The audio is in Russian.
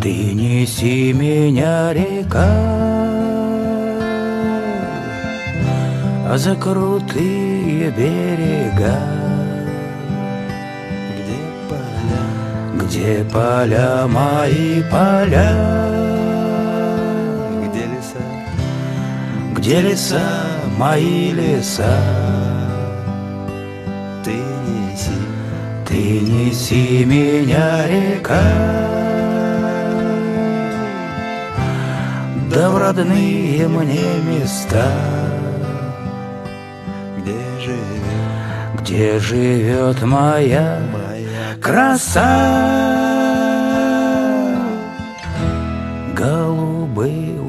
Ты неси меня, река, за крутые берега, где поля мои поля, где леса мои леса. Ты неси меня, река, да в родные мне места, где живет моя краса. Голубые